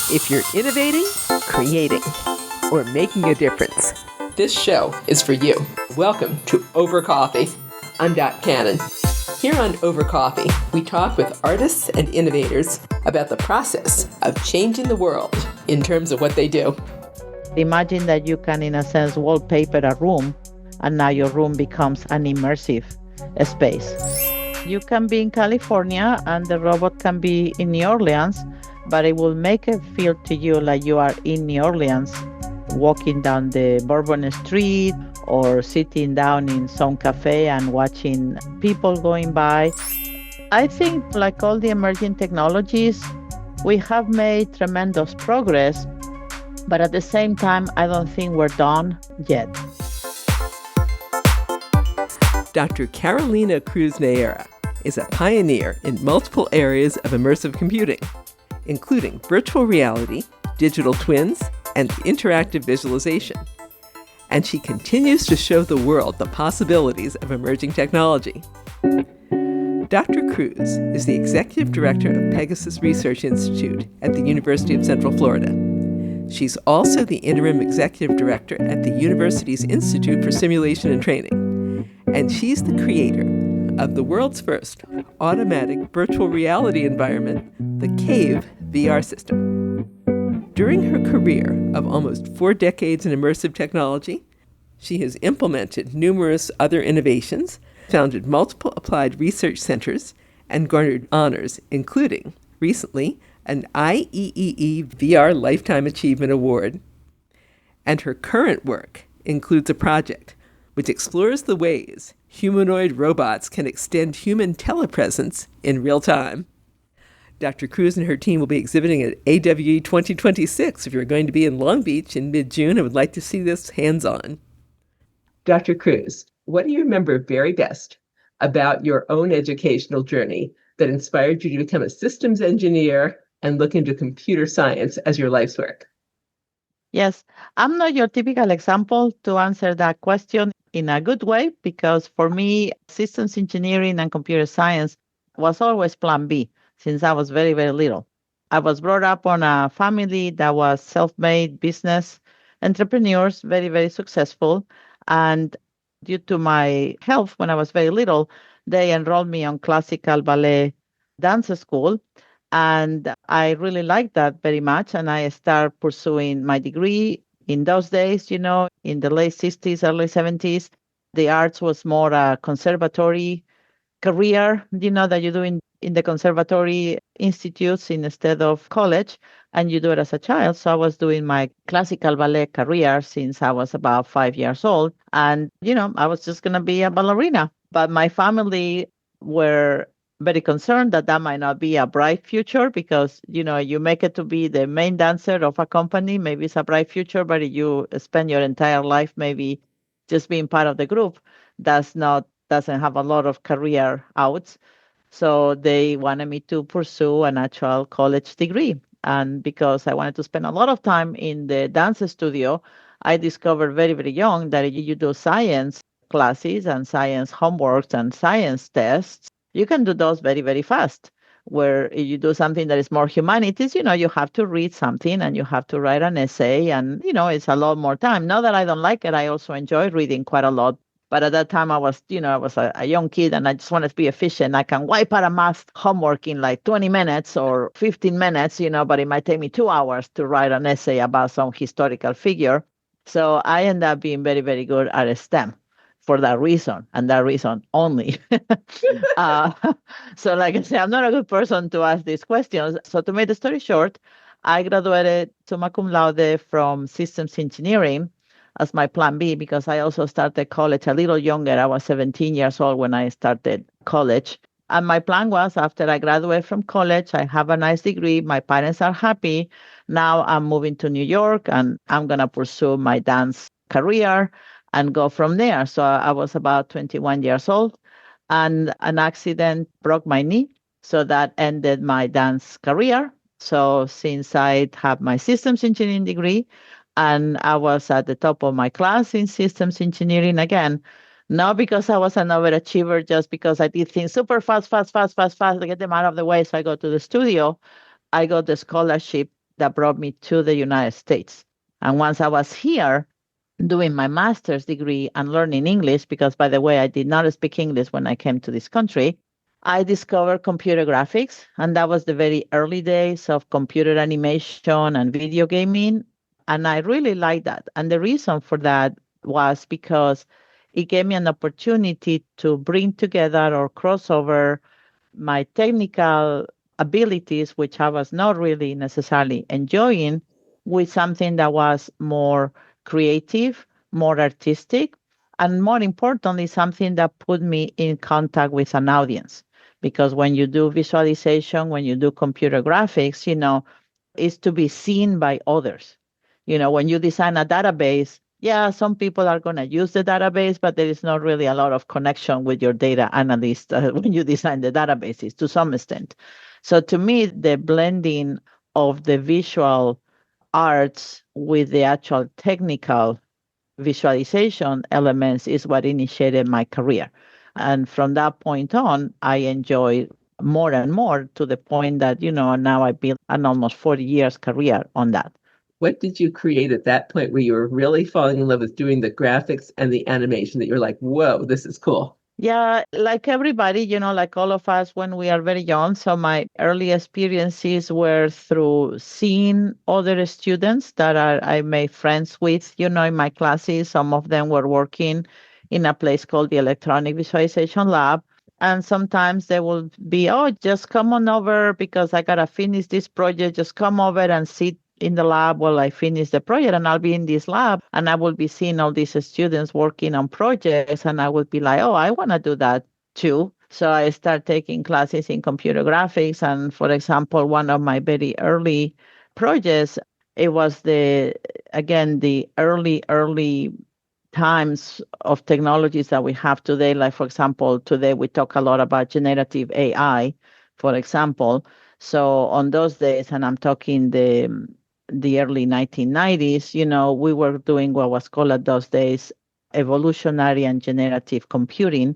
If you're innovating, creating, or making a difference, this show is for you. Welcome to Over Coffee. I'm Dot Cannon. Here on Over Coffee, we talk with artists and innovators about the process of changing the world in terms of what they do. Imagine that you can, in a sense, wallpaper a room, and now your room becomes an immersive space. You can be in California, and the robot can be in New Orleans, but it will make it feel to you like you are in New Orleans, walking down the Bourbon Street or sitting down in some cafe and watching people going by. I think, like all the emerging technologies, we have made tremendous progress, but at the same time, I don't think we're done yet. Dr. Carolina Cruz-Neira is a pioneer in multiple areas of immersive computing, including virtual reality, digital twins, and interactive visualization. And she continues to show the world the possibilities of emerging technology. Dr. Cruz is the executive director of Pegasus Research Institute at the University of Central Florida. She's also the interim executive director at the university's Institute for Simulation and Training. And she's the creator of the world's first automatic virtual reality environment, the CAVE VR system. During her career of almost 4 decades in immersive technology, she has implemented numerous other innovations, founded multiple applied research centers, and garnered honors, including, recently, an IEEE VR Lifetime Achievement Award. And her current work includes a project which explores the ways humanoid robots can extend human telepresence in real time. Dr. Cruz and her team will be exhibiting at AWE 2026. If you're going to be in Long Beach in mid-June, I would like to see this hands-on. Dr. Cruz, what do you remember very best about your own educational journey that inspired you to become a systems engineer and look into computer science as your life's work? Yes, I'm not your typical example to answer that question in a good way, because for me, systems engineering and computer science was always plan B since I was very, very little. I was brought up on a family that was self-made business entrepreneurs, very, very successful. And due to my health when I was very little, they enrolled me on classical ballet dance school. And I really liked that very much. And I started pursuing my degree. In those days, in the late 60s, early 70s, the arts was more a conservatory career, that you do in the conservatory institutes instead of college, and you do it as a child. So I was doing my classical ballet career since I was about 5 years old. And, I was just going to be a ballerina. But my family were very concerned that might not be a bright future because, you make it to be the main dancer of a company. Maybe it's a bright future, but if you spend your entire life maybe just being part of the group, doesn't have a lot of career outs. So they wanted me to pursue an actual college degree. And because I wanted to spend a lot of time in the dance studio, I discovered very, very young that if you do science classes and science homeworks and science tests, you can do those very, very fast. Where if you do something that is more humanities, you have to read something and you have to write an essay and, it's a lot more time. Not that I don't like it. I also enjoy reading quite a lot. But at that time I was a young kid and I just wanted to be efficient. I can wipe out a math homework in like 20 minutes or 15 minutes, but it might take me 2 hours to write an essay about some historical figure. So I ended up being very, very good at STEM. For that reason, and that reason only. So like I said, I'm not a good person to ask these questions. So to make the story short, I graduated summa cum laude from systems engineering as my plan B because I also started college a little younger. I was 17 years old when I started college. And my plan was after I graduate from college, I have a nice degree, my parents are happy. Now I'm moving to New York and I'm going to pursue my dance career and go from there. So I was about 21 years old and an accident broke my knee. So that ended my dance career. So since I have my systems engineering degree and I was at the top of my class in systems engineering again, not because I was an overachiever, just because I did things super fast to get them out of the way. So I go to the studio. I got the scholarship that brought me to the United States. And once I was here doing my master's degree and learning English, because by the way, I did not speak English when I came to this country, I discovered computer graphics. And that was the very early days of computer animation and video gaming. And I really liked that. And the reason for that was because it gave me an opportunity to bring together or cross over my technical abilities, which I was not really necessarily enjoying, with something that was more creative, more artistic, and more importantly, something that put me in contact with an audience. Because when you do visualization, when you do computer graphics, is to be seen by others. When you design a database, yeah, some people are going to use the database, but there is not really a lot of connection with your data analyst when you design the databases to some extent. So to me, the blending of the visual arts with the actual technical visualization elements is what initiated my career. And from that point on, I enjoy more and more to the point that, now I built an almost 40 years career on that. What did you create at that point where you were really falling in love with doing the graphics and the animation that you're like, whoa, this is cool? Yeah, like everybody, like all of us when we are very young. So my early experiences were through seeing other students that I made friends with, in my classes. Some of them were working in a place called the Electronic Visualization Lab. And sometimes they will be, oh, just come on over because I got to finish this project. Just come over and sit in the lab while I finish the project, and I'll be in this lab and I will be seeing all these students working on projects, and I would be like, oh, I want to do that too. So I start taking classes in computer graphics. And for example, one of my very early projects, it was the early times of technologies that we have today. Like, for example, today we talk a lot about generative AI, for example. So on those days, and I'm talking the early 1990s, we were doing what was called at those days evolutionary and generative computing.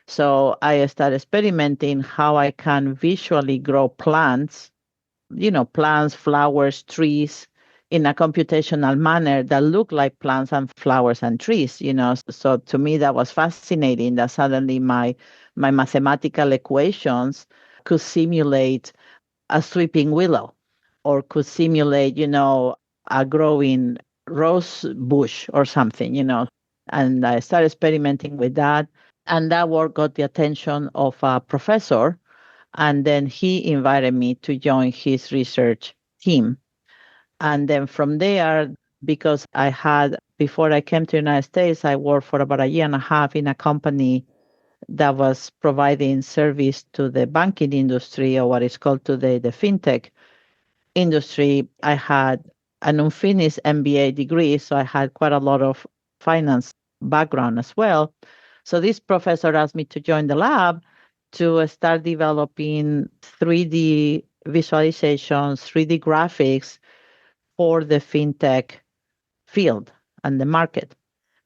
So I started experimenting how I can visually grow plants, plants, flowers, trees in a computational manner that look like plants and flowers and trees. So to me, that was fascinating that suddenly my mathematical equations could simulate a sweeping willow or could simulate, a growing rose bush or something. And I started experimenting with that. And that work got the attention of a professor. And then he invited me to join his research team. And then from there, because before I came to the United States, I worked for about a year and a half in a company that was providing service to the banking industry, or what is called today the fintech industry. I had an unfinished MBA degree, so I had quite a lot of finance background as well. So this professor asked me to join the lab to start developing 3D visualizations, 3D graphics for the fintech field and the market.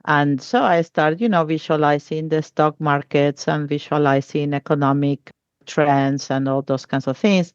And so I started, visualizing the stock markets and visualizing economic trends and all those kinds of things.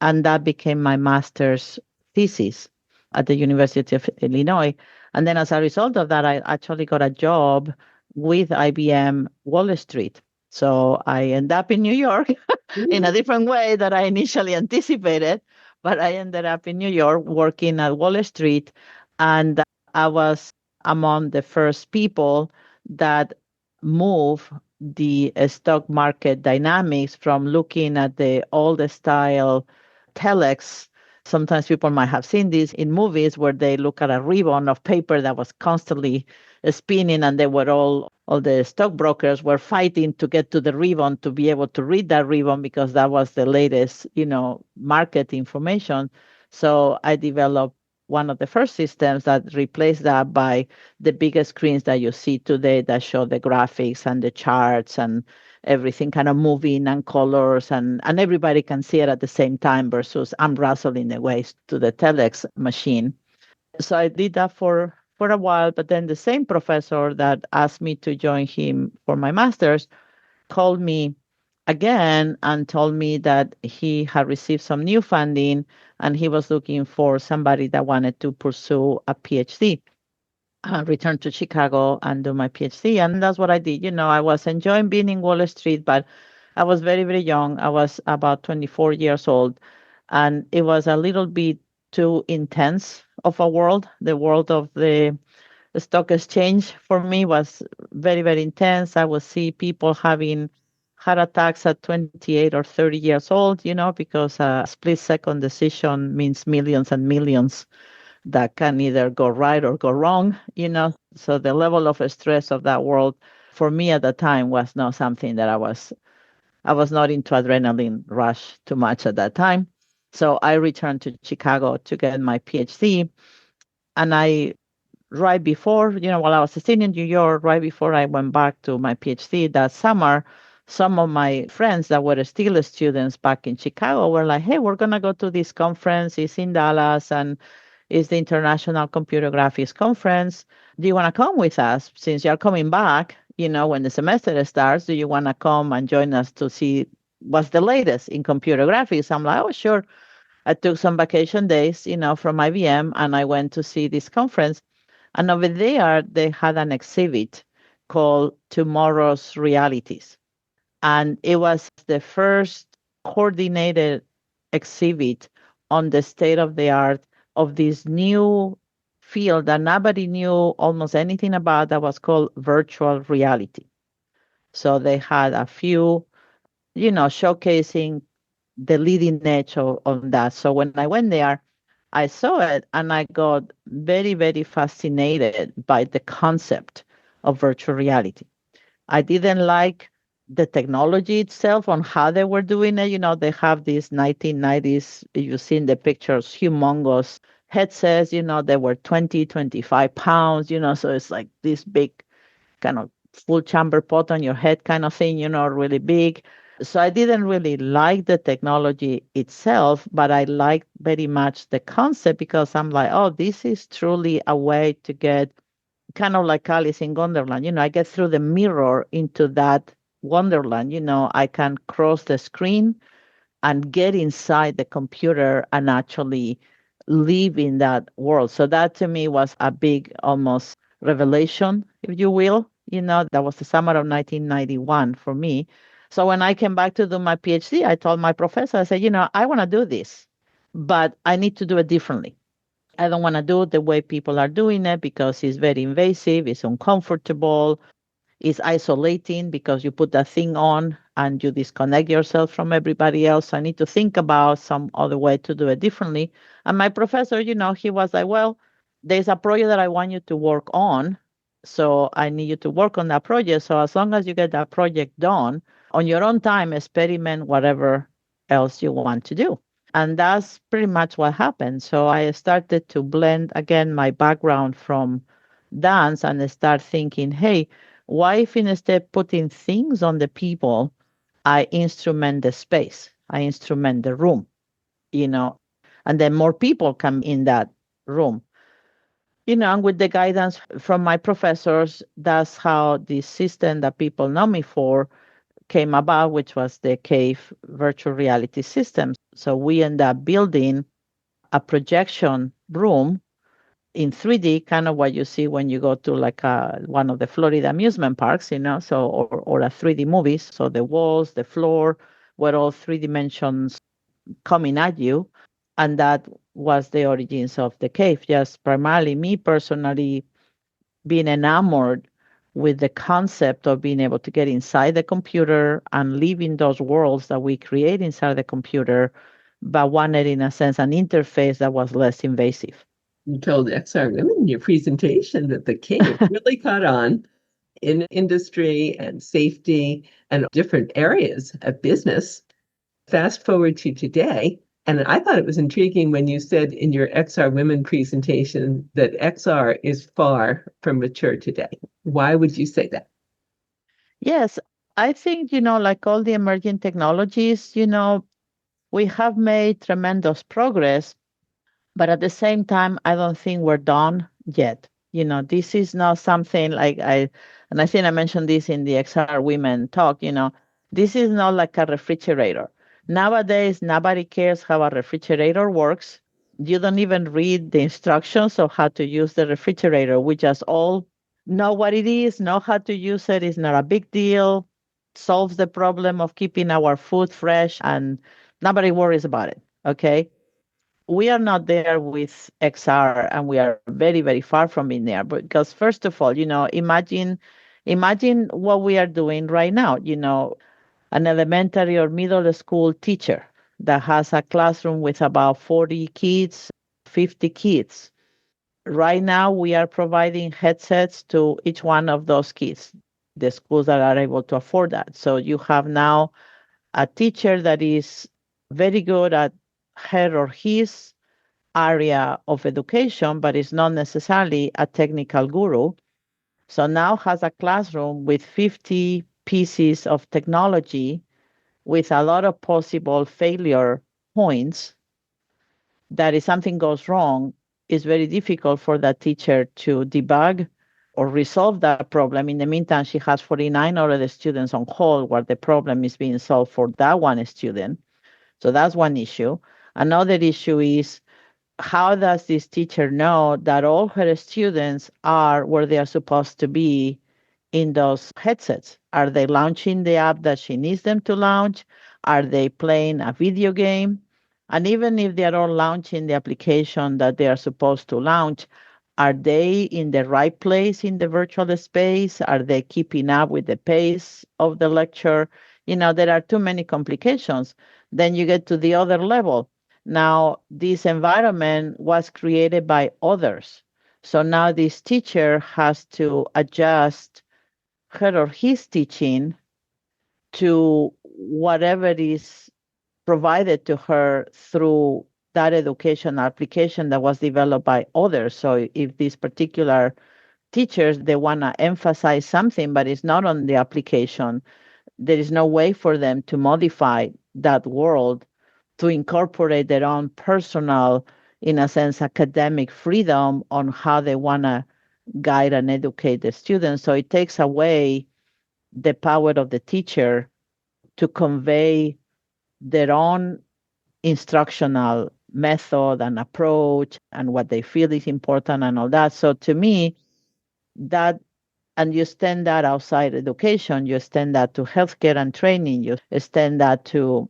And that became my master's thesis at the University of Illinois. And then as a result of that, I actually got a job with IBM Wall Street. So I end up in New York in a different way that I initially anticipated, but I ended up in New York working at Wall Street. And I was among the first people that move the stock market dynamics from looking at the old style telex. Sometimes people might have seen this in movies where they look at a ribbon of paper that was constantly spinning, and they were all the stockbrokers were fighting to get to the ribbon to be able to read that ribbon because that was the latest, market information. So I developed one of the first systems that replaced that by the biggest screens that you see today that show the graphics and the charts and everything kind of moving and colors, and everybody can see it at the same time versus I'm rustling away to the telex machine. So I did that for a while, but then the same professor that asked me to join him for my master's called me again and told me that he had received some new funding and he was looking for somebody that wanted to pursue a PhD. Return to Chicago and do my PhD. And that's what I did. I was enjoying being in Wall Street, but I was very, very young. I was about 24 years old. And it was a little bit too intense of a world. The world of the stock exchange for me was very, very intense. I would see people having heart attacks at 28 or 30 years old, because a split second decision means millions and millions that can either go right or go wrong. So the level of stress of that world for me at the time was not something that I was not into adrenaline rush too much at that time. So I returned to Chicago to get my PhD. And I right before, while I was still in New York, right before I went back to my PhD that summer, some of my friends that were still students back in Chicago were like, hey, we're going to go to this conference. It's in Dallas and it's the International Computer Graphics Conference. Do you want to come with us? Since you're coming back, when the semester starts, do you want to come and join us to see what's the latest in computer graphics? I'm like, oh, sure. I took some vacation days, from IBM and I went to see this conference. And over there, they had an exhibit called Tomorrow's Realities. And it was the first coordinated exhibit on the state of the art of this new field that nobody knew almost anything about that was called virtual reality. So they had a few, showcasing the leading edge on that. So when I went there, I saw it and I got very, very fascinated by the concept of virtual reality. I didn't like the technology itself on how they were doing it. They have these 1990s, you see in the pictures, humongous headsets, they were 20, 25 pounds, so it's like this big kind of full chamber pot on your head kind of thing, really big. So I didn't really like the technology itself, but I liked very much the concept because I'm like, oh, this is truly a way to get kind of like Alice in Wonderland. I get through the mirror into that Wonderland. I can cross the screen and get inside the computer and actually live in that world. So that to me was a big almost revelation, if you will. That was the summer of 1991 for me. So when I came back to do my PhD, I told my professor, I said, I want to do this, but I need to do it differently. I don't want to do it the way people are doing it because it's very invasive, it's uncomfortable, it's isolating because you put that thing on and you disconnect yourself from everybody else. I need to think about some other way to do it differently. And my professor, he was like, well, there's a project that I want you to work on. So I need you to work on that project. So as long as you get that project done on your own time, experiment whatever else you want to do. And that's pretty much what happened. So I started to blend again my background from dance and start thinking, hey, why if instead putting things on the people, I instrument the space, I instrument the room, you know, and then more people come in that room. And with the guidance from my professors, that's how the system that people know me for came about, which was the CAVE virtual reality system. So we end up building a projection room in 3D, kind of what you see when you go to like one of the Florida amusement parks, so or a 3D movie. So the walls, the floor, were all three dimensions coming at you. And that was the origins of the cave. Just primarily me personally being enamored with the concept of being able to get inside the computer and live in those worlds that we create inside the computer, but wanted, in a sense, an interface that was less invasive. You told XR Women in your presentation that the cave really caught on in industry and safety and different areas of business. Fast forward to today, and I thought it was intriguing when you said in your XR Women presentation that XR is far from mature today. Why would you say that? Yes, I think, like all the emerging technologies, we have made tremendous progress, but at the same time, I don't think we're done yet. This is not something like and I think I mentioned this in the XR Women talk, This is not like a refrigerator. Nowadays, nobody cares how a refrigerator works. You don't even read the instructions of how to use the refrigerator. We just all know what it is, know how to use it. It's not a big deal. Solves the problem of keeping our food fresh, and nobody worries about it. Okay. We are not there with XR, and we are very, very far from being there. Because first of all, imagine what we are doing right now. An elementary or middle school teacher that has a classroom with about 40 kids, 50 kids. Right now, we are providing headsets to each one of those kids, the schools that are able to afford that. So you have now a teacher that is very good at her or his area of education, but is not necessarily a technical guru. So now has a classroom with 50 pieces of technology with a lot of possible failure points, that if something goes wrong, it's very difficult for that teacher to debug or resolve that problem. In the meantime, she has 49 other students on hold where the problem is being solved for that one student. So that's one issue. Another issue is, how does this teacher know that all her students are where they are supposed to be in those headsets? Are they launching the app that she needs them to launch? Are they playing a video game? And even if they are all launching the application that they are supposed to launch, are they in the right place in the virtual space? Are they keeping up with the pace of the lecture? There are too many complications. Then you get to the other level. Now, this environment was created by others. So now this teacher has to adjust her or his teaching to whatever is provided to her through that education application that was developed by others. So if these particular teachers, they want to emphasize something, but it's not on the application, there is no way for them to modify that world to incorporate their own personal, in a sense, academic freedom on how they want to guide and educate the students. So it takes away the power of the teacher to convey their own instructional method and approach and what they feel is important and all that. So to me, that, and you extend that outside education, you extend that to healthcare and training, you extend that to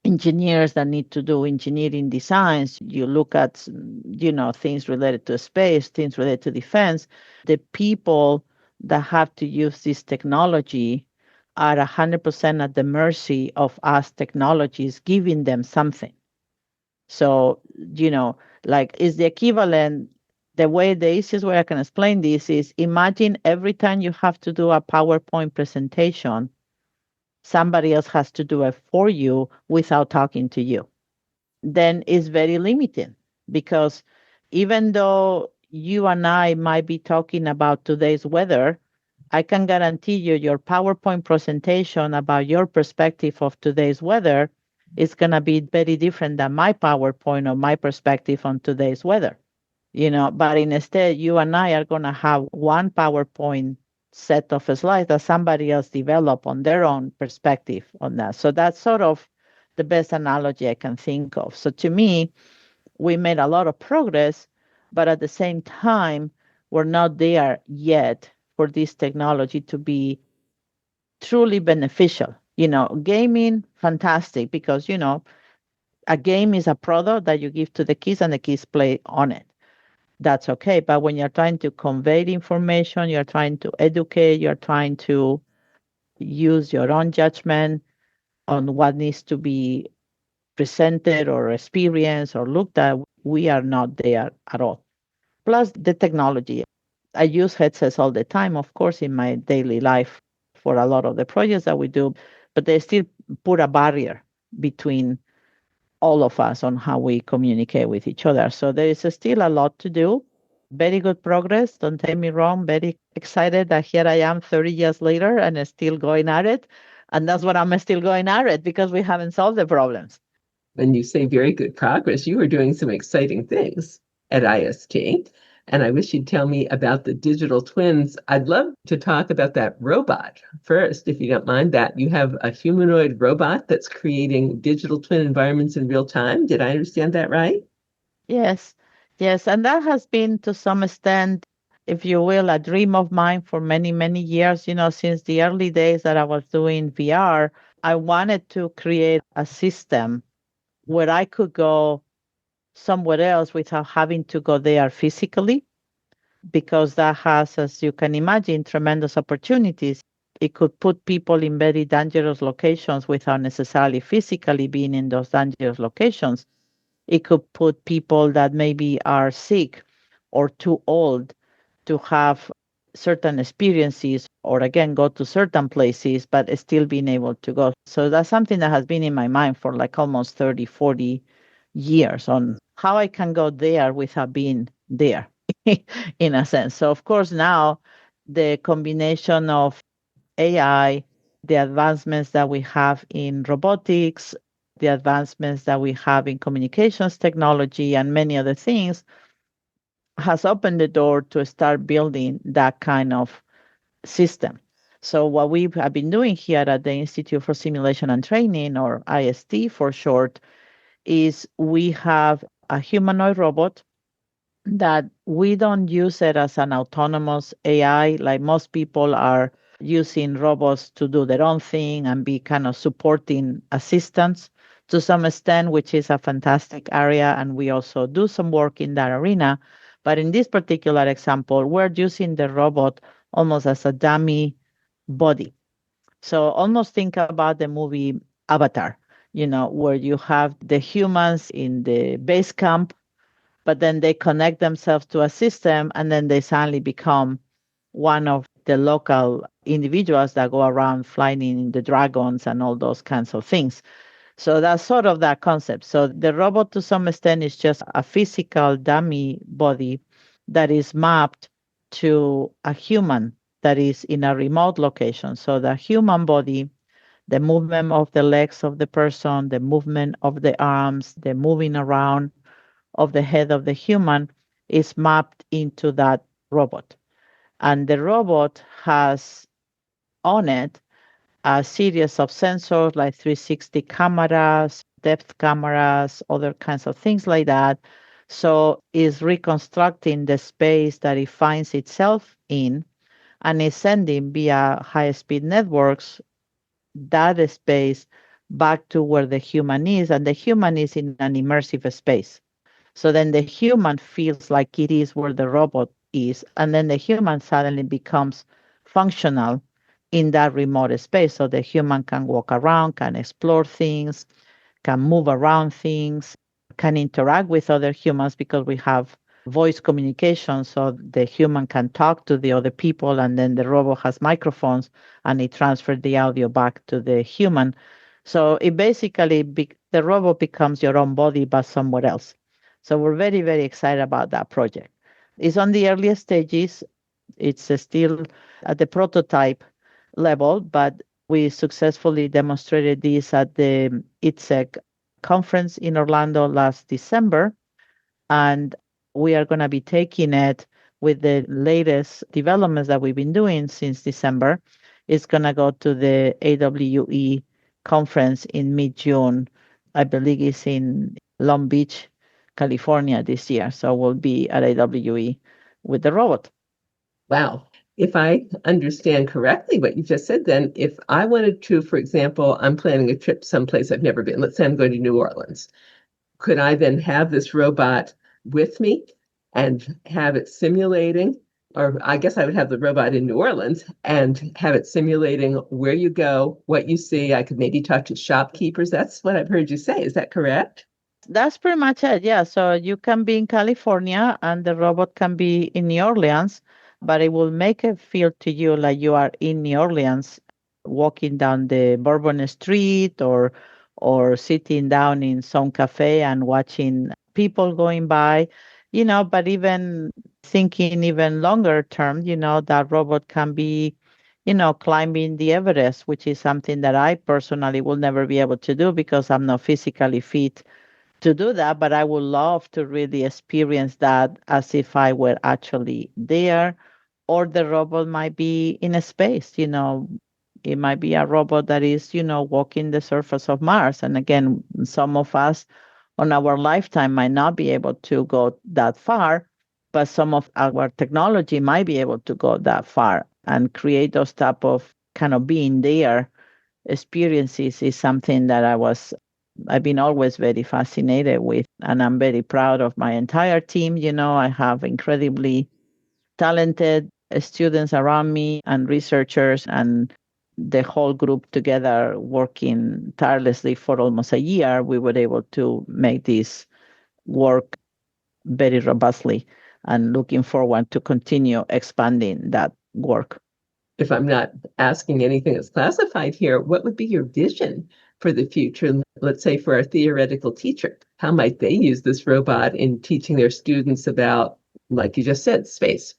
engineers that need to do engineering designs. You look at, things related to space, things related to defense. The people that have to use this technology are 100% at the mercy of us technologies giving them something. So, like, is the equivalent, the easiest way I can explain this is, imagine every time you have to do a PowerPoint presentation, somebody else has to do it for you without talking to you. Then it's very limiting, because even though you and I might be talking about today's weather, I can guarantee you your PowerPoint presentation about your perspective of today's weather is going to be very different than my PowerPoint or my perspective on today's weather. But instead, you and I are going to have one PowerPoint set of slides that somebody else developed on their own perspective on that. So that's sort of the best analogy I can think of. So to me, we made a lot of progress, but at the same time, we're not there yet for this technology to be truly beneficial. Gaming, fantastic, because, a game is a product that you give to the kids and the kids play on it. That's okay. But when you're trying to convey information, you're trying to educate, you're trying to use your own judgment on what needs to be presented or experienced or looked at, we are not there at all. Plus the technology. I use headsets all the time, of course, in my daily life for a lot of the projects that we do, but they still put a barrier between all of us on how we communicate with each other. So there is still a lot to do. Very good progress. Don't take me wrong. Very excited that here I am 30 years later and still going at it. And that's what I'm still going at it, because we haven't solved the problems. When you say very good progress, you are doing some exciting things at IST. And I wish you'd tell me about the digital twins. I'd love to talk about that robot first, if you don't mind that. You have a humanoid robot that's creating digital twin environments in real time. Did I understand that right? Yes, yes. And that has been to some extent, if you will, a dream of mine for many, many years. Since the early days that I was doing VR, I wanted to create a system where I could go somewhere else without having to go there physically, because that has, as you can imagine, tremendous opportunities. It could put people in very dangerous locations without necessarily physically being in those dangerous locations. It could put people that maybe are sick or too old to have certain experiences, or again go to certain places but still being able to go. So that's something that has been in my mind for like almost 30, 40 years, on how I can go there without being there in a sense. So of course now the combination of AI, the advancements that we have in robotics, the advancements that we have in communications technology, and many other things, has opened the door to start building that kind of system. So, what we have been doing here at the Institute for Simulation and Training, or IST for short, is we have a humanoid robot that we don't use it as an autonomous AI like most people are using robots to do their own thing and be kind of supporting assistants to some extent, which is a fantastic area. And we also do some work in that arena. But in this particular example, we're using the robot almost as a dummy body. So almost think about the movie Avatar, where you have the humans in the base camp, but then they connect themselves to a system and then they suddenly become one of the local individuals that go around flying in the dragons and all those kinds of things. So that's sort of that concept. So the robot to some extent is just a physical dummy body that is mapped to a human that is in a remote location. So the human body, the movement of the legs of the person, the movement of the arms, the moving around of the head of the human is mapped into that robot. And the robot has on it a series of sensors like 360 cameras, depth cameras, other kinds of things like that. So is reconstructing the space that it finds itself in, and is sending via high-speed networks that space back to where the human is, and the human is in an immersive space. So then the human feels like it is where the robot is. And then the human suddenly becomes functional in that remote space. So the human can walk around, can explore things, can move around things, can interact with other humans because we have voice communication. So the human can talk to the other people, and then the robot has microphones and it transfers the audio back to the human. So it basically, the robot becomes your own body, but somewhere else. So we're very, very excited about that project. It's on the earliest stages. It's still at the prototype level, but we successfully demonstrated this at the ITSEC conference in Orlando last December. And we are going to be taking it with the latest developments that we've been doing since December. It's going to go to the AWE conference in mid-June. I believe it's in Long Beach, California this year. So we'll be at AWE with the robot. Wow. If I understand correctly what you just said, then if I wanted to, for example, I'm planning a trip someplace I've never been. Let's say I'm going to New Orleans. Could I then have this robot with me and have it simulating? Or I guess I would have the robot in New Orleans and have it simulating where you go, what you see. I could maybe talk to shopkeepers. That's what I've heard you say. Is that correct? That's pretty much it. Yeah. So you can be in California and the robot can be in New Orleans, but it will make it feel to you like you are in New Orleans, walking down the Bourbon Street, or sitting down in some cafe and watching people going by, but even thinking even longer term, that robot can be, climbing the Everest, which is something that I personally will never be able to do because I'm not physically fit to do that, but I would love to really experience that as if I were actually there, or the robot might be in a space, it might be a robot that is, walking the surface of Mars. And again, some of us on our lifetime might not be able to go that far, but some of our technology might be able to go that far and create those type of kind of being there experiences is something that I've been always very fascinated with, and I'm very proud of my entire team. I have incredibly talented students around me and researchers, and the whole group together working tirelessly for almost a year. We were able to make this work very robustly, and looking forward to continue expanding that work. If I'm not asking anything that's classified here, what would be your vision for the future? Let's say for a theoretical teacher, how might they use this robot in teaching their students about, like you just said, space?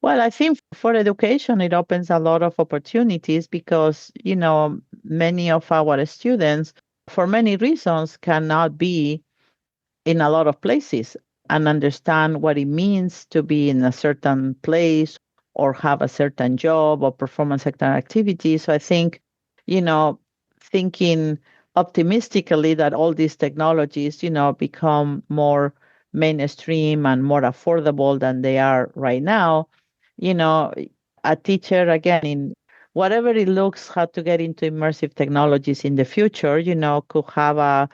Well, I think for education, it opens a lot of opportunities because, many of our students, for many reasons, cannot be in a lot of places and understand what it means to be in a certain place or have a certain job or perform a certain activity. So I think, you know, thinking optimistically that all these technologies, become more mainstream and more affordable than they are right now, you know, a teacher, again, in whatever it looks, how to get into immersive technologies in the future, could have a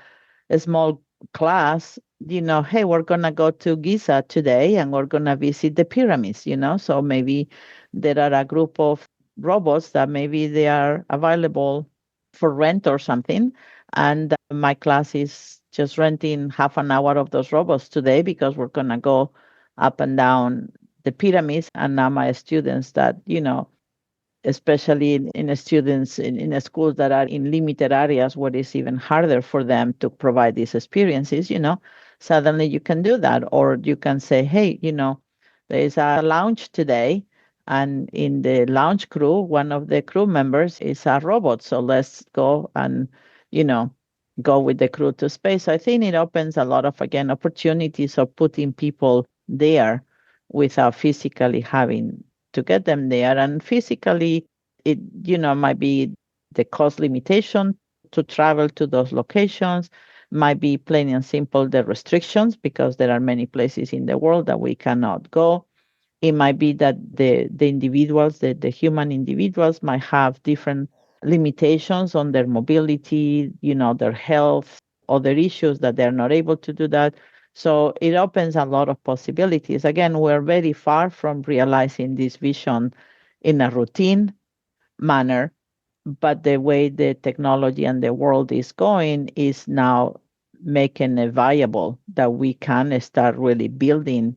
small class, hey, we're going to go to Giza today and we're going to visit the pyramids, so maybe there are a group of robots that maybe they are available for rent or something. And my class is just renting half an hour of those robots today because we're going to go up and down the pyramids. And now my students that, especially in students in schools that are in limited areas where it's even harder for them to provide these experiences, suddenly you can do that. Or you can say, hey, there's a lounge today, and in the lounge crew, one of the crew members is a robot. So let's go and, you know, go with the crew to space. So I think it opens a lot of, again, opportunities of putting people there without physically having to get them there. And physically, it, might be the cost limitation to travel to those locations, might be plain and simple the restrictions because there are many places in the world that we cannot go. It might be that the individuals, the human individuals might have different limitations on their mobility, their health, other issues that they're not able to do that. So it opens a lot of possibilities. Again, we're very far from realizing this vision in a routine manner, but the way the technology and the world is going is now making it viable that we can start really building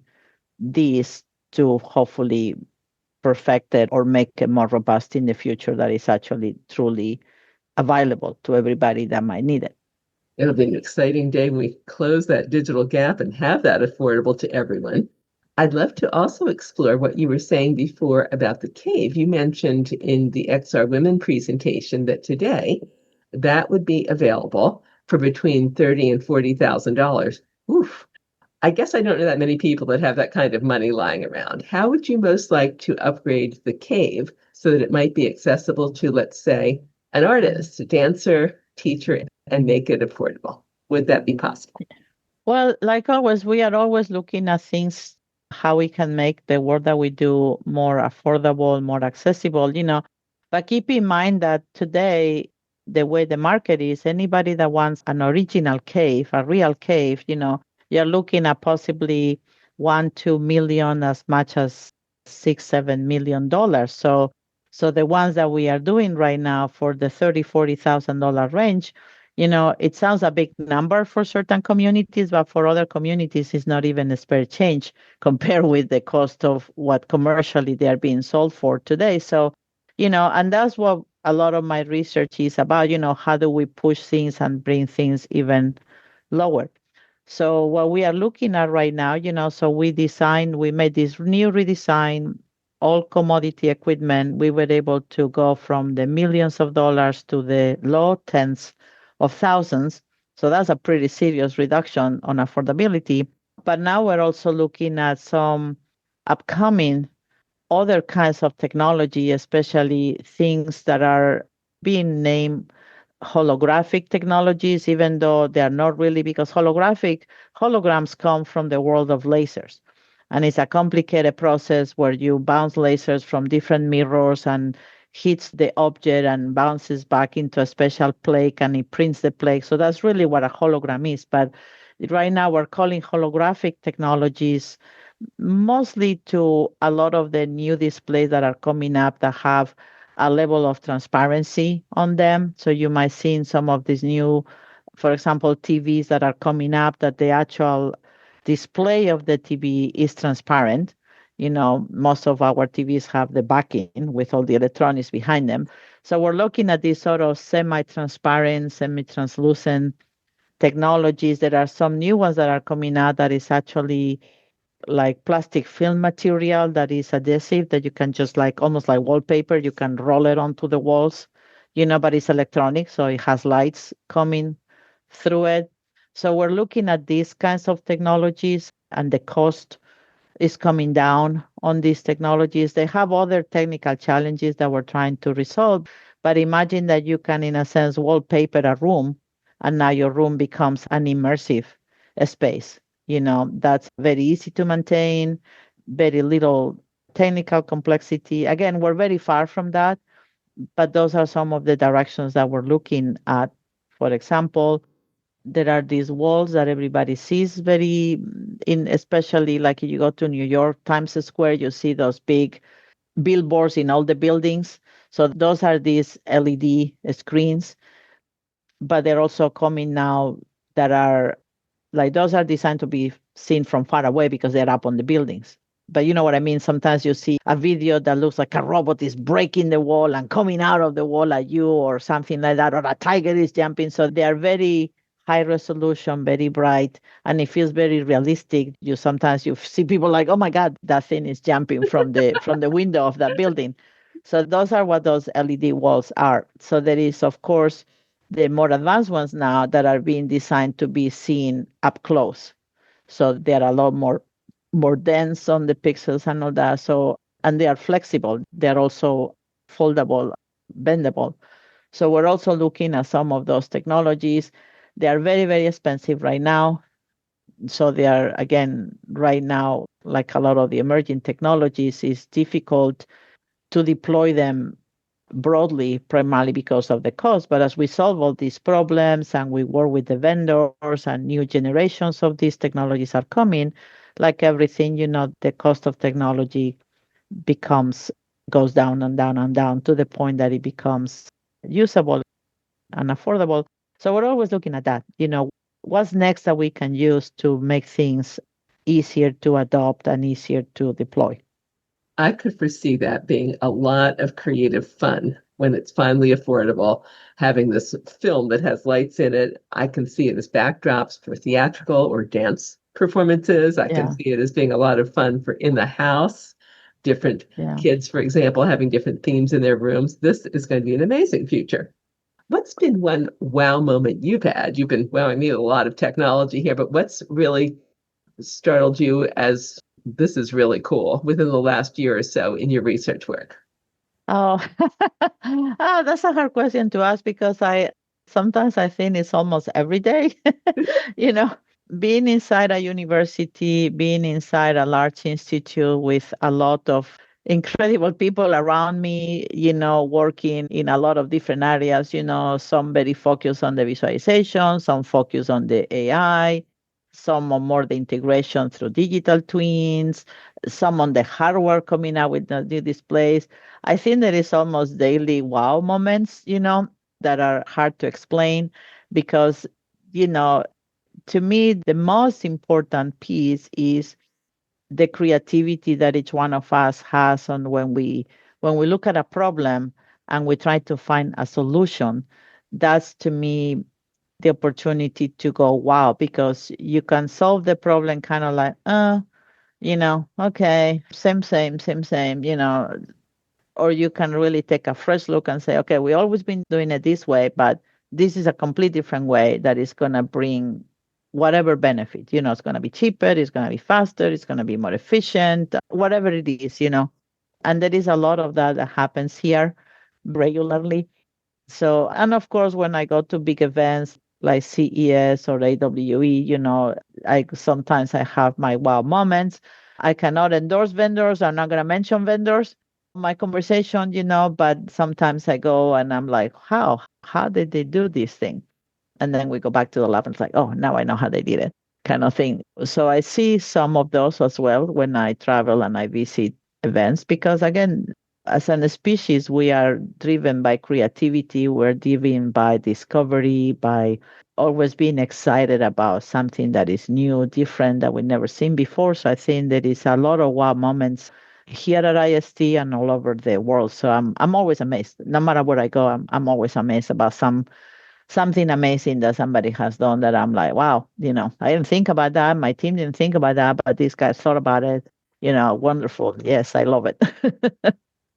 these to hopefully perfect it or make it more robust in the future that is actually truly available to everybody that might need it. It'll be an exciting day when we close that digital gap and have that affordable to everyone. I'd love to also explore what you were saying before about the cave. You mentioned in the XR Women presentation that today that would be available for between $30,000 and $40,000. Oof. I guess I don't know that many people that have that kind of money lying around. How would you most like to upgrade the cave so that it might be accessible to, let's say, an artist, a dancer, teacher, and make it affordable? Would that be possible? Well, like always, we are always looking at things, how we can make the work that we do more affordable, more accessible, But keep in mind that today, the way the market is, anybody that wants an original cave, a real cave, you're looking at possibly 1, 2 million, as much as $6, $7 million. So the ones that we are doing right now for the $30,000, $40,000 range, it sounds a big number for certain communities, but for other communities, it's not even a spare change compared with the cost of what commercially they are being sold for today. So, and that's what a lot of my research is about, how do we push things and bring things even lower? So what we are looking at right now, so we made this new redesign, all commodity equipment. We were able to go from the millions of dollars to the low tens of thousands. So that's a pretty serious reduction on affordability. But now we're also looking at some upcoming other kinds of technology, especially things that are being named holographic technologies, even though they are not really, because holograms come from the world of lasers. And it's a complicated process where you bounce lasers from different mirrors and hits the object and bounces back into a special plate and it prints the plate. So that's really what a hologram is. But right now we're calling holographic technologies mostly to a lot of the new displays that are coming up that have a level of transparency on them. So you might see in some of these new, for example, TVs that are coming up that the actual display of the TV is transparent. Most of our TVs have the backing with all the electronics behind them. So we're looking at these sort of semi-transparent, semi-translucent technologies. There are some new ones that are coming out that is actually like plastic film material that is adhesive that you can just like almost like wallpaper, you can roll it onto the walls, but it's electronic, so it has lights coming through it. So we're looking at these kinds of technologies, and the cost is coming down on these technologies. They have other technical challenges that we're trying to resolve, but imagine that you can, in a sense, wallpaper a room, and now your room becomes an immersive space. That's very easy to maintain, very little technical complexity. Again, we're very far from that, but those are some of the directions that we're looking at. For example, there are these walls that everybody sees especially like if you go to New York, Times Square, you see those big billboards in all the buildings. So those are these LED screens, but they're also coming now that are like those are designed to be seen from far away because they're up on the buildings. But you know what I mean? Sometimes you see a video that looks like a robot is breaking the wall and coming out of the wall at you or something like that, or a tiger is jumping. So they are very high resolution, very bright, and it feels very realistic. Sometimes you see people like, oh my God, that thing is jumping from the window of that building. So those are what those LED walls are. So there is, of course, the more advanced ones now that are being designed to be seen up close. So they're a lot more dense on the pixels and all that. So and they are flexible. They're also foldable, bendable. So we're also looking at some of those technologies. They are very, very expensive right now. So they are, again, right now, like a lot of the emerging technologies, it's difficult to deploy them broadly, primarily because of the cost. But as we solve all these problems and we work with the vendors and new generations of these technologies are coming, like everything, the cost of technology goes down and down and down to the point that it becomes usable and affordable. So we're always looking at that, what's next that we can use to make things easier to adopt and easier to deploy. I could foresee that being a lot of creative fun when it's finally affordable. Having this film that has lights in it, I can see it as backdrops for theatrical or dance performances. I can see it as being a lot of fun for in the house. Different kids, for example, having different themes in their rooms. This is going to be an amazing future. What's been one wow moment you've had? You've been wowing me with a lot of technology here, but what's really startled you as this is really cool within the last year or so in your research work? Oh, that's a hard question to ask because sometimes I think it's almost every day. you know, Being inside a university, being inside a large institute with a lot of incredible people around me, working in a lot of different areas, some very focused on the visualization, some focused on the AI, some on more the integration through digital twins, some on the hardware coming out with the new displays. I think there is almost daily wow moments, that are hard to explain because, to me, the most important piece is the creativity that each one of us has on when we look at a problem and we try to find a solution. That's to me the opportunity to go wow, because you can solve the problem kind of like okay, same, or you can really take a fresh look and say, okay, we always been doing it this way, but this is a complete different way that is going to bring whatever benefit. It's going to be cheaper, it's going to be faster, it's going to be more efficient, whatever it is. And there is a lot of that happens here regularly. So, and of course, when I go to big events like CES or AWE, I sometimes I have my wow moments. I cannot endorse vendors. I'm not going to mention vendors in my conversation, but sometimes I go and I'm like, how did they do this thing? And then we go back to the lab and it's like, oh, now I know how they did it, kind of thing. So I see some of those as well when I travel and I visit events, because again, as a species, we are driven by creativity. We're driven by discovery, by always being excited about something that is new, different, that we've never seen before. So I think there is a lot of wow moments here at IST and all over the world. So I'm always amazed. No matter where I go, I'm always amazed about something amazing that somebody has done that I'm like, wow, I didn't think about that. My team didn't think about that, but these guys thought about it. Wonderful. Yes, I love it.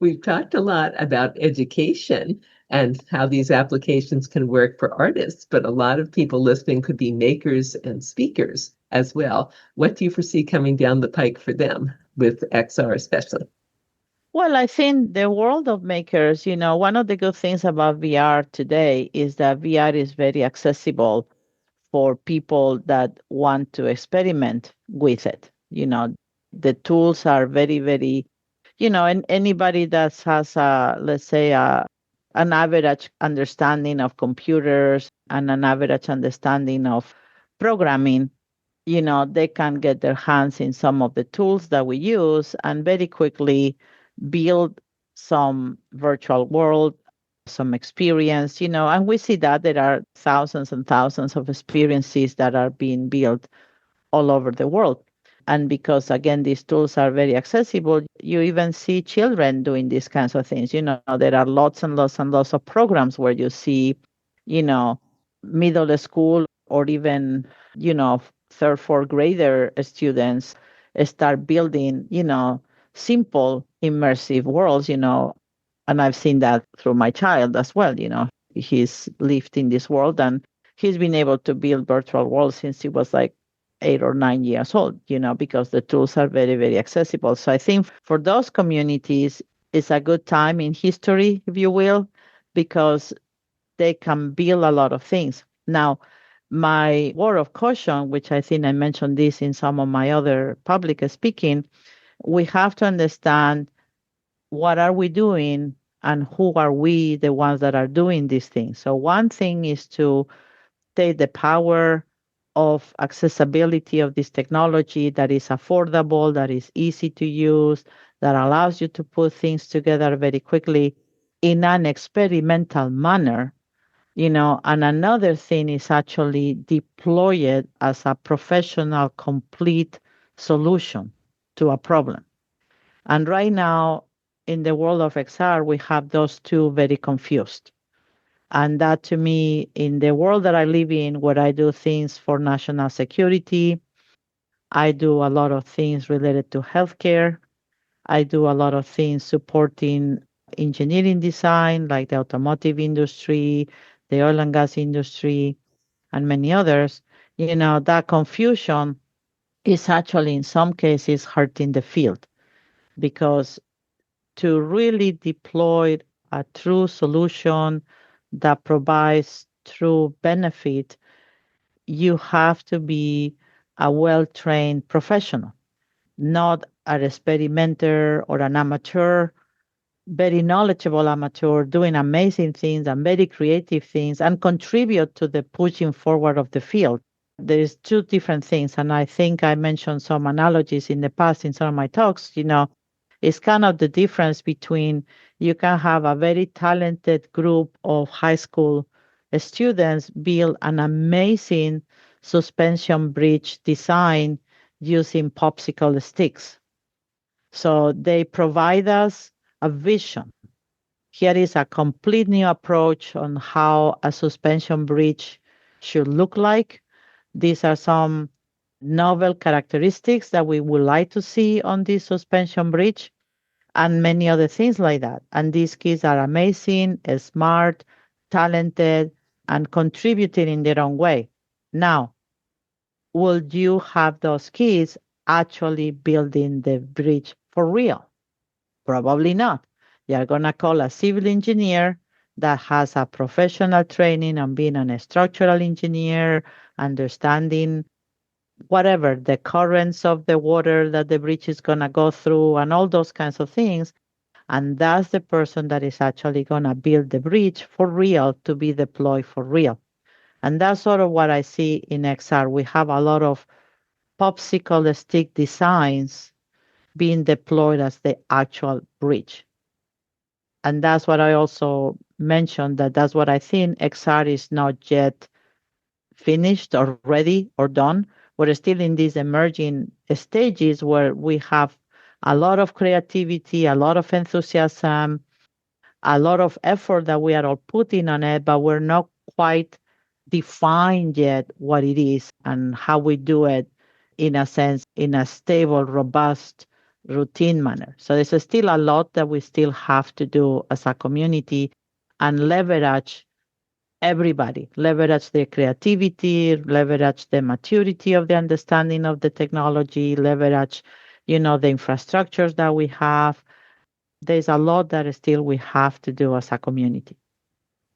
We've talked a lot about education and how these applications can work for artists, but a lot of people listening could be makers and speakers as well. What do you foresee coming down the pike for them with XR especially? Well, I think the world of makers, one of the good things about VR today is that VR is very accessible for people that want to experiment with it. The tools are very, very, and anybody that has let's say, an average understanding of computers and an average understanding of programming, they can get their hands in some of the tools that we use and very quickly build some virtual world, some experience, and we see that there are thousands and thousands of experiences that are being built all over the world. And because, again, these tools are very accessible, you even see children doing these kinds of things. There are lots and lots and lots of programs where you see, you know, middle school or even, third, fourth grader students start building, simple immersive worlds, and I've seen that through my child as well. He's lived in this world and he's been able to build virtual worlds since he was like 8 or 9 years old, because the tools are very, very accessible. So I think for those communities, it's a good time in history, if you will, because they can build a lot of things. Now, my word of caution, which I think I mentioned this in some of my other public speaking, we have to understand what are we doing and who are we, the ones that are doing these things. So one thing is to take the power of accessibility of this technology that is affordable, that is easy to use, that allows you to put things together very quickly in an experimental manner, and another thing is actually deploy it as a professional, complete solution to a problem. And right now, in the world of XR, we have those two very confused. And that to me, in the world that I live in, where I do things for national security, I do a lot of things related to healthcare. I do a lot of things supporting engineering design, like the automotive industry, the oil and gas industry, and many others. That confusion is actually in some cases hurting the field, because to really deploy a true solution that provides true benefit, you have to be a well-trained professional, not an experimenter or an amateur, very knowledgeable amateur doing amazing things and very creative things and contribute to the pushing forward of the field. There is two different things. And I think I mentioned some analogies in the past in some of my talks. It's kind of the difference between you can have a very talented group of high school students build an amazing suspension bridge design using popsicle sticks. So they provide us a vision. Here is a complete new approach on how a suspension bridge should look like. These are some novel characteristics that we would like to see on this suspension bridge and many other things like that. And these kids are amazing, smart, talented, and contributing in their own way. Now, will you have those kids actually building the bridge for real? Probably not. You're going to call a civil engineer that has a professional training on being a structural engineer, understanding whatever the currents of the water that the bridge is going to go through, and all those kinds of things. And that's the person that is actually going to build the bridge for real to be deployed for real. And that's sort of what I see in XR. We have a lot of popsicle stick designs being deployed as the actual bridge. And that's what I also mentioned, that's what I think. XR is not yet finished or ready or done. We're still in these emerging stages where we have a lot of creativity, a lot of enthusiasm, a lot of effort that we are all putting on it, but we're not quite defined yet what it is and how we do it, in a sense, in a stable, robust, routine manner. So there's still a lot that we still have to do as a community, and leverage everybody, leverage their creativity, leverage the maturity of the understanding of the technology, leverage, the infrastructures that we have. There's a lot that still we have to do as a community.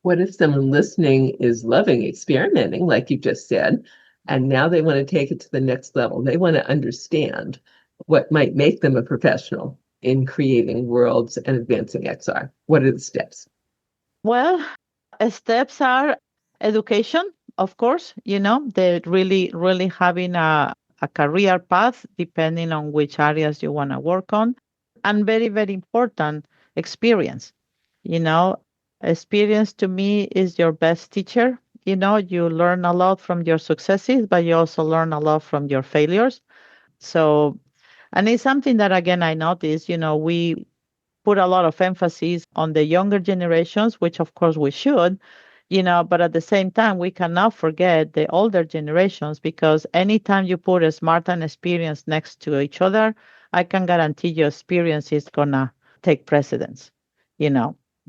What if someone listening is loving experimenting, like you just said, and now they want to take it to the next level? They want to understand what might make them a professional in creating worlds and advancing XR. What are the steps? Well, steps are education, of course, they're really having a career path depending on which areas you want to work on. And very, very important, experience. You know, experience to me is your best teacher. You learn a lot from your successes, but you also learn a lot from your failures. So, and it's something that, again, I noticed, we put a lot of emphasis on the younger generations, which of course we should, but at the same time, we cannot forget the older generations, because anytime you put a smart and experience next to each other, I can guarantee your experience is going to take precedence,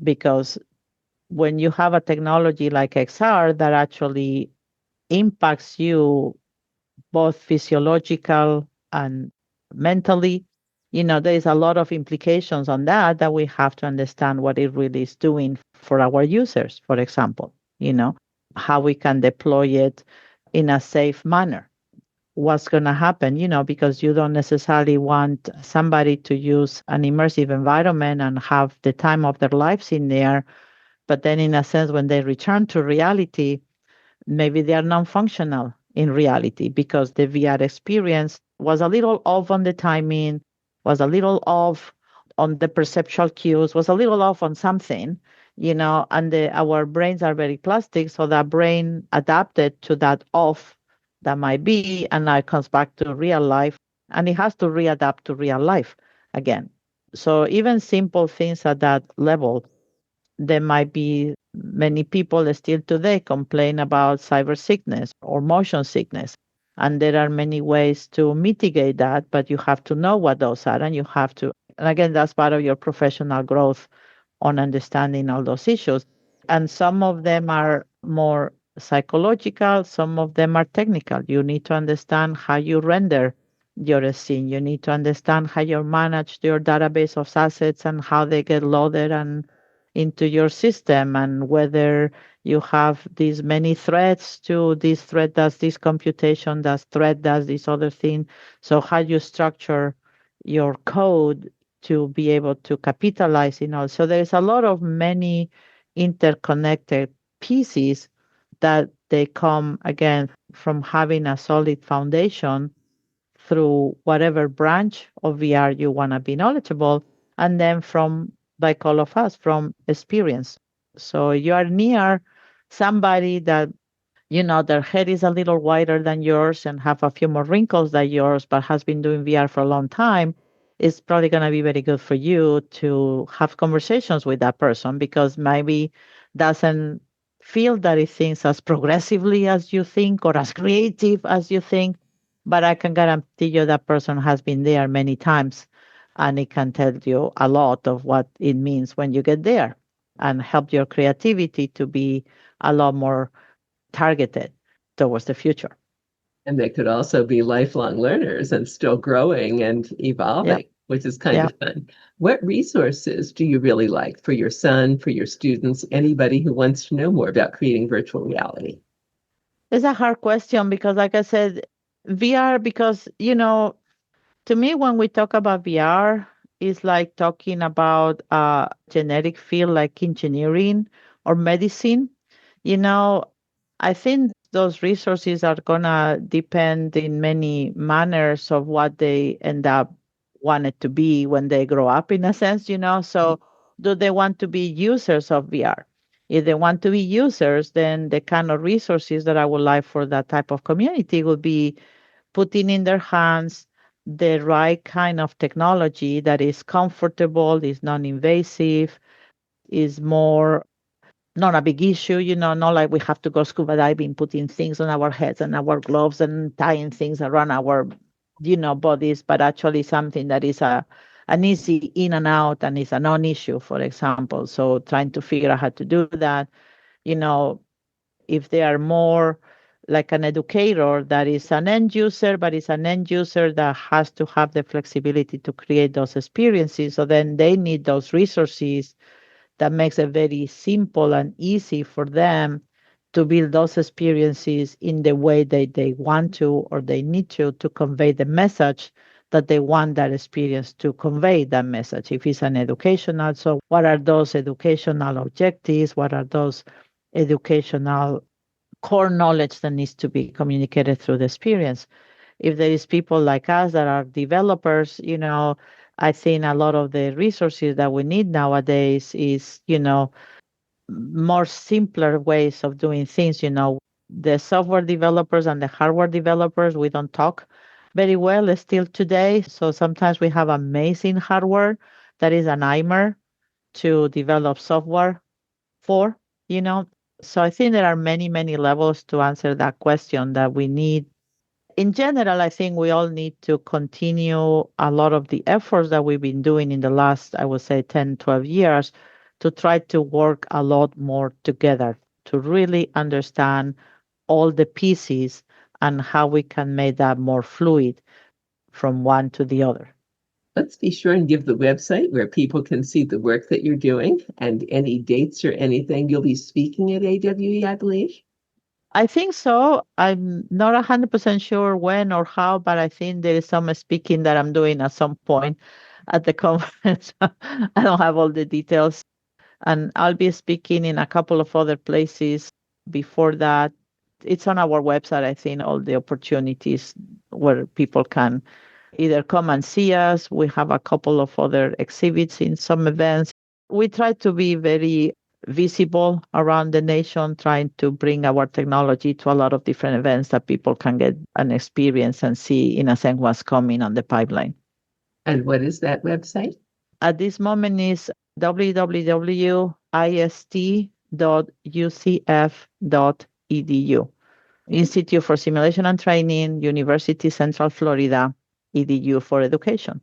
because when you have a technology like XR that actually impacts you both physiological and mentally, there is a lot of implications on that we have to understand what it really is doing for our users, for example, how we can deploy it in a safe manner. What's going to happen, because you don't necessarily want somebody to use an immersive environment and have the time of their lives in there. But then, in a sense, when they return to reality, maybe they are non-functional in reality because the VR experience was a little off on the timing, was a little off on the perceptual cues, was a little off on something, and our brains are very plastic. So that brain adapted to that off that might be, and now it comes back to real life, and it has to readapt to real life again. So even simple things at that level, there might be many people still today complain about cyber sickness or motion sickness. And there are many ways to mitigate that, but you have to know what those are, and you have to, and again, that's part of your professional growth on understanding all those issues. And some of them are more psychological, some of them are technical. You need to understand how you render your scene. You need to understand how you manage your database of assets and how they get loaded and into your system, and whether you have these many threads to this thread does this computation, that thread does this other thing. So how you structure your code to be able to capitalize in all. So there's a lot of many interconnected pieces that they come again from having a solid foundation through whatever branch of VR you want to be knowledgeable, and then from, like all of us, from experience. So you are near somebody that, their head is a little wider than yours and have a few more wrinkles than yours, but has been doing VR for a long time. It's probably going to be very good for you to have conversations with that person, because maybe doesn't feel that it thinks as progressively as you think or as creative as you think, but I can guarantee you that person has been there many times, and it can tell you a lot of what it means when you get there and help your creativity to be a lot more targeted towards the future. And they could also be lifelong learners and still growing and Yeah. evolving, which is kind Yeah. of fun. What resources do you really like for your son, for your students, anybody who wants to know more about creating virtual reality? It's a hard question because, like I said, VR, because, to me, when we talk about VR, it's like talking about a genetic field like engineering or medicine. You know, I think those resources are gonna depend in many manners of what they end up wanted to be when they grow up, in a sense. So do they want to be users of VR? If they want to be users, then the kind of resources that I would like for that type of community would be putting in their hands the right kind of technology that is comfortable, is non-invasive, is more not a big issue, not like we have to go scuba diving, putting things on our heads and our gloves and tying things around our bodies, but actually something that is an easy in and out and is a non-issue, for example. So trying to figure out how to do that, you know, if they are more like an educator that is an end user, but is an end user that has to have the flexibility to create those experiences. So then they need those resources that makes it very simple and easy for them to build those experiences in the way they want to or they need to convey the message that they want that experience to convey that message. If it's an educational, so what are those educational objectives? What are those educational core knowledge that needs to be communicated through the experience? If there is people like us that are developers, I think a lot of the resources that we need nowadays is, more simpler ways of doing things. The software developers and the hardware developers, we don't talk very well still today. So sometimes we have amazing hardware that is a nightmare to develop software for, you know. So I think there are many, many levels to answer that question that we need. In general, I think we all need to continue a lot of the efforts that we've been doing in the last, I would say, 10, 12 years to try to work a lot more together to really understand all the pieces and how we can make that more fluid from one to the other. Let's be sure and give the website where people can see the work that you're doing and any dates or anything. You'll be speaking at AWE, I believe. I think so. I'm not 100% sure when or how, but I think there is some speaking that I'm doing at some point at the conference. I don't have all the details. And I'll be speaking in a couple of other places before that. It's on our website, I think, all the opportunities where people can either come and see us. We have a couple of other exhibits in some events. We try to be very visible around the nation, trying to bring our technology to a lot of different events that people can get an experience and see, in a sense, what's coming on the pipeline. And what is that website? At this moment is www.ist.ucf.edu. Institute for Simulation and Training, University Central Florida, EDU for education.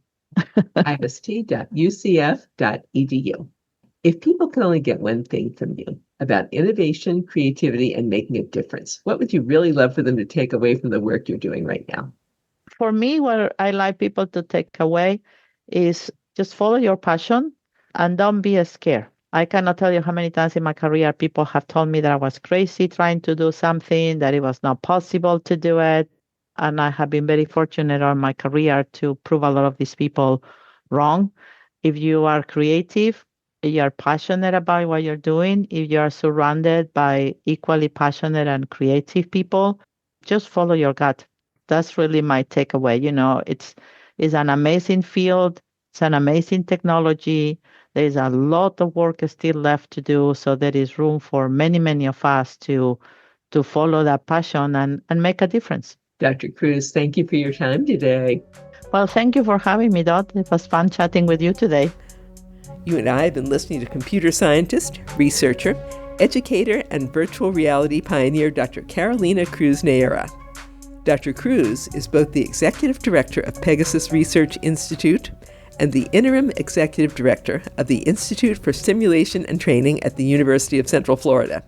ist.ucf.edu. If people could only get one thing from you about innovation, creativity, and making a difference, what would you really love for them to take away from the work you're doing right now? For me, what I like people to take away is just follow your passion and don't be scared. I cannot tell you how many times in my career people have told me that I was crazy trying to do something, that it was not possible to do it. And I have been very fortunate on my career to prove a lot of these people wrong. If you are creative, if you are passionate about what you're doing, if you are surrounded by equally passionate and creative people, just follow your gut. That's really my takeaway. It's an amazing field. It's an amazing technology. There is a lot of work still left to do. So there is room for many, many of us to follow that passion and make a difference. Dr. Cruz, thank you for your time today. Well, thank you for having me, Dot. It was fun chatting with you today. You and I have been listening to computer scientist, researcher, educator, and virtual reality pioneer Dr. Carolina Cruz-Neira. Dr. Cruz is both the Executive Director of Pegasus Research Institute and the Interim Executive Director of the Institute for Simulation and Training at the University of Central Florida.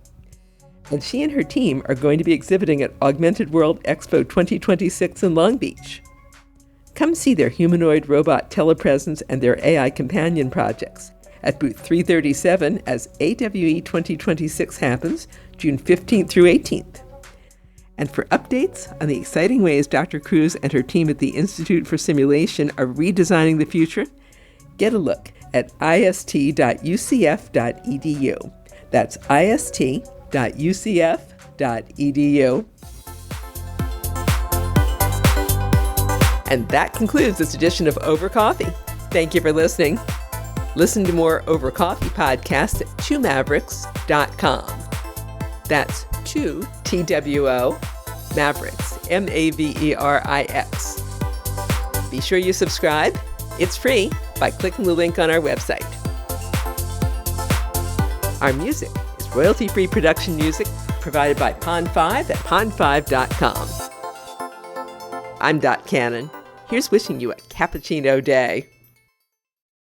And she and her team are going to be exhibiting at Augmented World Expo 2026 in Long Beach. Come see their humanoid robot telepresence and their AI companion projects at booth 337 as AWE 2026 happens June 15th through 18th. And for updates on the exciting ways Dr. Cruz and her team at the Institute for Simulation are redesigning the future, get a look at ist.ucf.edu. That's ist.ucf.edu. And that concludes this edition of Over Coffee. Thank you for listening. Listen to more Over Coffee podcasts at twomavericks.com. That's 2 TWO Mavericks, Maverix. Be sure you subscribe. It's free by clicking the link on our website. Our music is royalty-free production music provided by Pond5 at pond5.com. I'm Dot Cannon. Here's wishing you a cappuccino day.